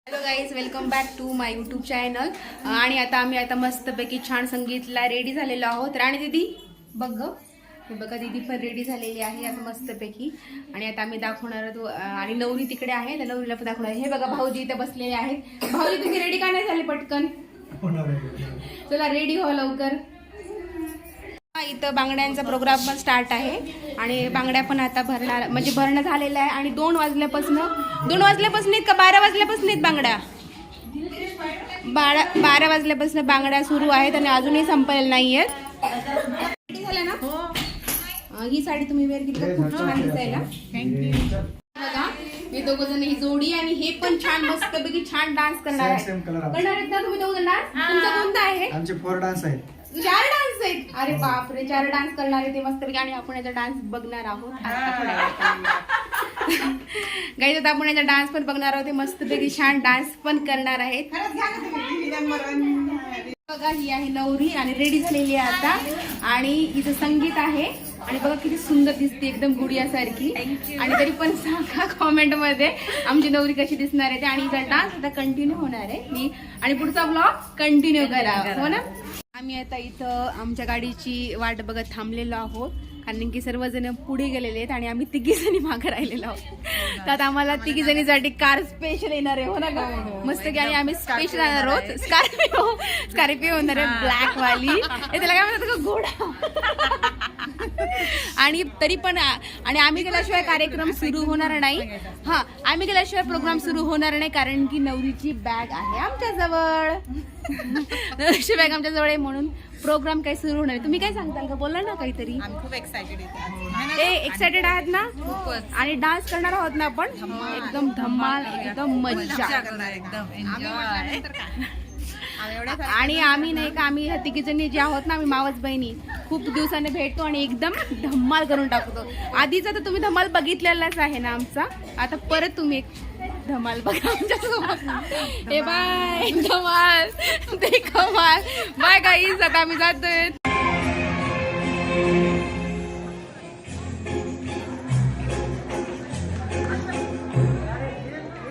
Hello guys, welcome back to my YouTube channel. आणि आम्ही मस्तपैकी छान संगीतला रेडी झालेलो आहोत. राणी दीदी बघ ग, हे बघा दीदी पण रेडी झालेली आहे आता मस्तपैकी. आणि आता आम्ही दाखवणार आहोत. आणि नवरी तिकडे आहे, त्या नवरीला पण दाखवणार. हे बघा भाऊजी इथे बसलेले आहेत. भाऊजी तुम्ही रेडी का नाही झाले पटकन? चला रेडी हो लवकर. इथं बांगड्यांचा प्रोग्राम पण स्टार्ट आहे आणि बांगड्या पण आता भरणार, म्हणजे भरणं झालेलं आहे. आणि 2 वाजल्यापासून का 12 वाजल्यापासून बांगड्या 12 वाजल्यापासून बांगड्या सुरू आहेत आणि अजूनही संपलेल्या नाहीयेत. झालं ना? ही साडी तुम्ही वेअर केली का? खूप छान दिसायला. बघा हे दोघ जण, ही जोडी आणि हे पण छान मस्तपैकी छान डान्स करणार आहेत ना तुम्ही दोघ डान्स? तुमचा कोणता आहे? आमचे 4 डान्स आहेत. 4 डान्स आहेत. अरे बापरे, 4 डान्स करणार आहे ते मस्तपैकी. आणि आपण याचा डान्स बघणार आहोत. गाईज आता आपण याचा डान्स पण बघणार आहोत. मस्तपैकी छान डान्स पण करणार आहेत. बघा ही आहे नवरी आणि रेडी झालेली आहे आता. आणि हिचं संगीत आहे आणि बघा किती सुंदर दिसते, एकदम गुडियासारखी. आणि तरी पण सांगा कॉमेंट मध्ये आमची नवरी कशी दिसणार आहे ते. आणि हिचा डान्स आता कंटिन्यू होणार आहे. आणि पुढचा ब्लॉग कंटिन्यू करा, हो ना? आम्ही आता इथं आमच्या गाडीची वाट बघत थांबलेलो आहोत, कारण की सर्वजण पुढे गेलेले आहेत आणि आम्ही 3 जणी मागे राहिलेलो आहोत. तर आता आम्हाला 3 जणीसाठी कार स्पेशल येणार आहे, हो ना का? मस्त की. आणि आम्ही स्पेशल येणार आहोत स्कॉर्पिओ होणार आहे, ब्लॅक वाली. त्याला काय म्हणतात का, घोडा. आणि तरी पण आणि आम्ही गेल्याशिवाय कार्यक्रम सुरू होणार नाही. आम्ही गेल्याशिवाय प्रोग्राम सुरू होणार नाही, कारण की नवरीची बॅग आहे आमच्या जवळ. नवरीची बॅग आमच्या जवळ आहे म्हणून प्रोग्राम काही सुरू होणार. तुम्ही काय सांगताल का? बोला ना काहीतरी. खूप एक्साइटेड एक्साइटेड आहात ना? आणि डान्स करणार आहोत ना आपण, एकदम धमाल, एकदम मज्जा. आणि आम्ही नाही का, आम्ही 3 जणी जे आहोत ना, आम्ही मावस बहिणी खूप दिवसाने भेटतो आणि एकदम धम्माल करून टाकतो. आधीचा तर तुम्ही धमाल बघितलेलाच आहे ना आमचा. आता परत तुम्ही एक धमाल बघा आमच्यासोबत. हे बाय धमाल, ते कमाल. बाय गाईज, आता आम्ही जातोय.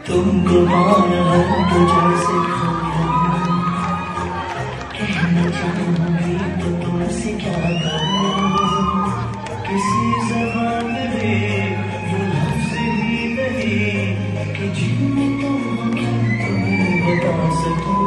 तुमको मान हर तुझसे कहना चाहूंगी तो तुमसे क्या कहूँ, किसी ज़बान में वो लफ्ज़ ही नहीं कि जिनमें तुम्हें बता सकूं.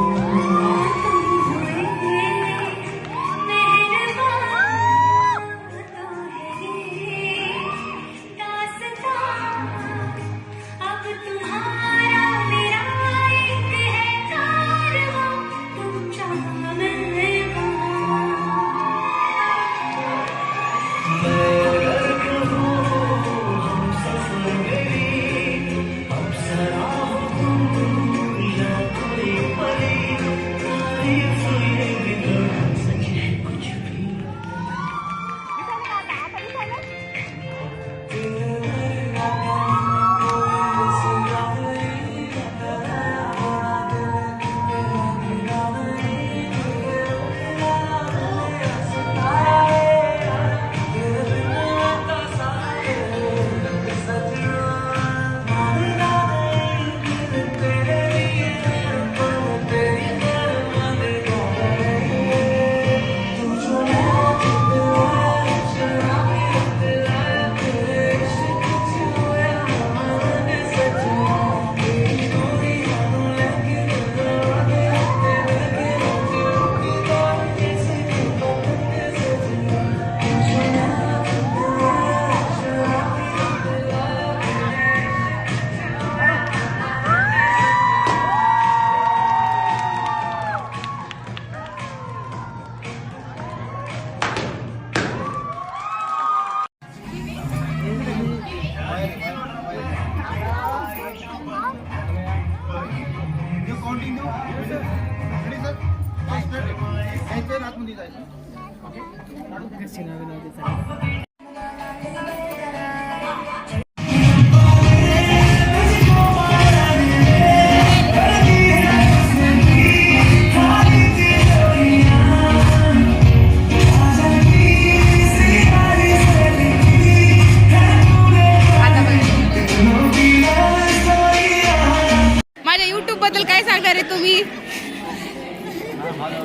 बद्दल काय सांगणार आहे तुम्ही?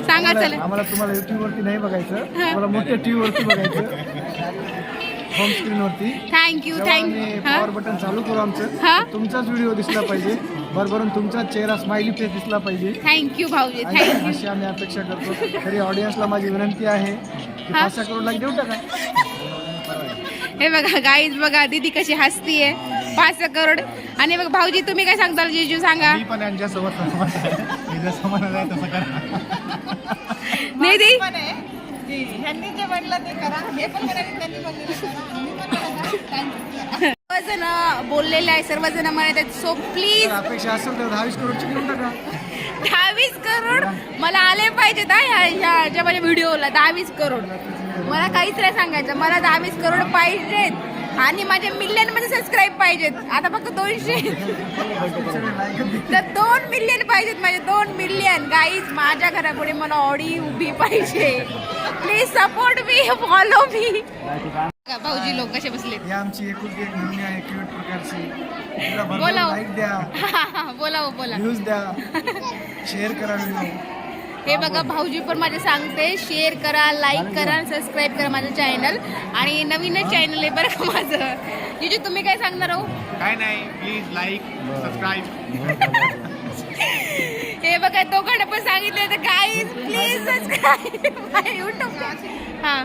सांगा चला. आम्हाला तुम्हाला युट्यूब वरती नाही बघायचं, आम्हाला मोठ्या टीव्ही वरती बघायचं, होम स्क्रीन वरती. थँक्यू पॉवर बटन चालू करू आमचं, तुमचाच व्हिडिओ दिसला पाहिजे, बरोबर तुमचा चेहरा स्माइली फेस दिसला पाहिजे. थँक्यू भाऊजी, थँक्यू. अशी आम्ही अपेक्षा करतो. तरी ऑडियन्सला माझी विनंती आहे की 5 करोड लाईक देऊ टाका. हे बघा गाईज, बघा दीदी कशी हसतीये. 5 करोड. आणि बघ भाऊजी तुम्ही काय सांगताल? जीजू सांगा. मी पण यांच्यासोबत सहमत आहे. मी जसं म्हणाल आहे तसं करा. दीदी ह्यांनी जे म्हटलं ते करा, हे पण म्हणाले त्यांनी सर्वजण बोललेले आहे, सर्वजण म्हणत आहेत. सो प्लीज अपेक्षा असेल तर 10-20 करोडची घेऊन टाका. 10-20 करोड मला आले पाहिजेत ह्या माझ्या व्हिडिओला. 10-20 करोड मला काहीच नाही सांगायचं. मला 10-20 करोड पाहिजेत आणि माझे मिलियन मध्ये सबस्क्राईब पाहिजेत. आता फक्त 200 तर 2 मिलियन पाहिजेत माझे. 2 मिलियन गाईज. माझ्या घरापुढे मला ऑडी उभी पाहिजे. Please support me, follow me. भाऊजी लोक कसे बसले. ही आमची एकुलती एक मुलगी आहे, क्यूट प्रकारची. बोला लाईक द्या, बोला बोला. व्ह्यूज द्या, शेअर करा व्हिडिओ. हे बघा भाऊजी पण माझे सांगते, शेअर करा, लाईक करा, सबस्क्राईब करा माझं चॅनल. आणि नवीनच चॅनल आहे बरं का माझं. जीजू तुम्ही काय सांगणार आहो? काय नाही, प्लीज लाईक सबस्क्राईब. हे बघा दोघांना पण सांगितलं तर गाईज प्लीज सबस्क्राईब युट्यूब. हा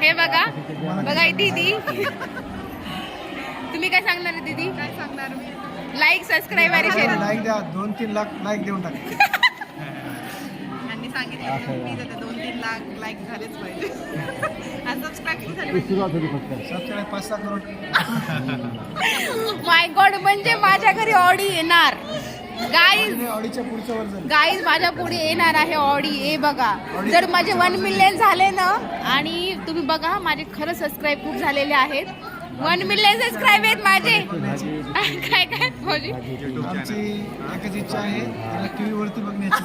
हे बघा बघा दीदी, तुम्ही काय सांगणार आहे दीदी? काय सांगणार मी? लाईक सबस्क्राईब आणि शेअर. लाईक द्या, 2-3 लाख लाईक देऊन टाका. ह्यांनी सांगितलं मी तर 2-3 लाख लाईक झालेच पाहिजे. आणि सबस्क्राईब किती झाले पाहिजे? सबस्क्राईब 5-6 करोड. माय गॉड, म्हणजे माझ्या घरी ऑडी येणार गाईज. ऑडीच्या पुढचं वर्जन. गाईज माझ्या पुढे येणार आहे ऑडी. हे बघा, जर माझे 1 मिलियन झाले ना, आणि तुम्ही बघा माझे खरं सबस्क्राईब खूप झालेले आहेत. 1 मिलियन सबस्क्राईब आहेत माझे. काय काय भाऊजी? आमची एकच इच्छा आहे, त्याला टीव्ही वरती बघण्याची.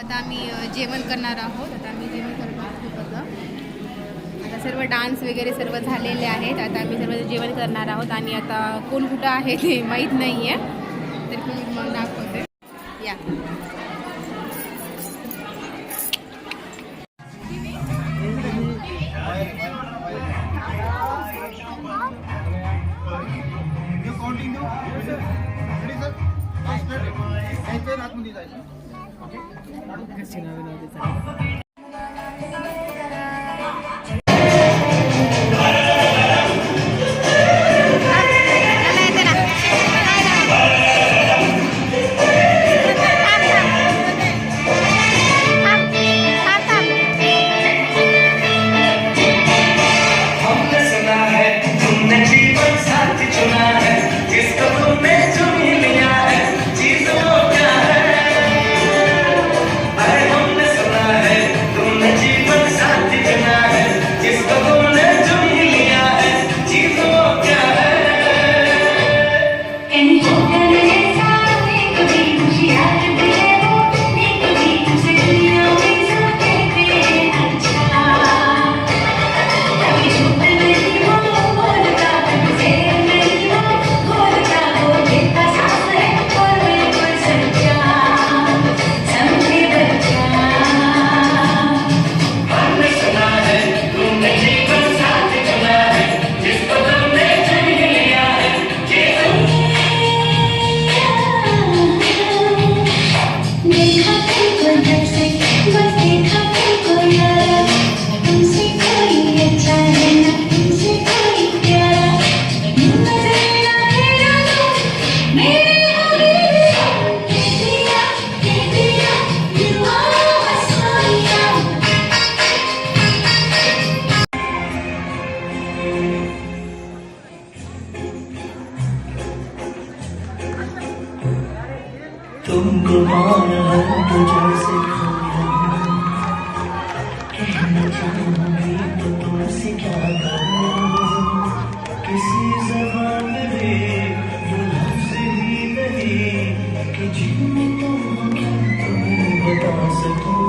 आता आम्ही जेवण करणार आहोत. आता आम्ही जेवण करणार आहोत बघा. आता सर्व डान्स वगैरे सर्व झालेले आहेत. आता आम्ही सर्व जेवण करणार आहोत. आणि आता कोण कुठं आहे ते माहीत नाही आहे, तरी पण मी मग दाखवते. या तुमको मान तो जैसे कहना चाहूंगी तो तुमसे क्या कहूँ, किसी ज़बान में वो लफ्ज़ ही नहीं कि जिनमें तुम क्या तुम्हें बता सकूं.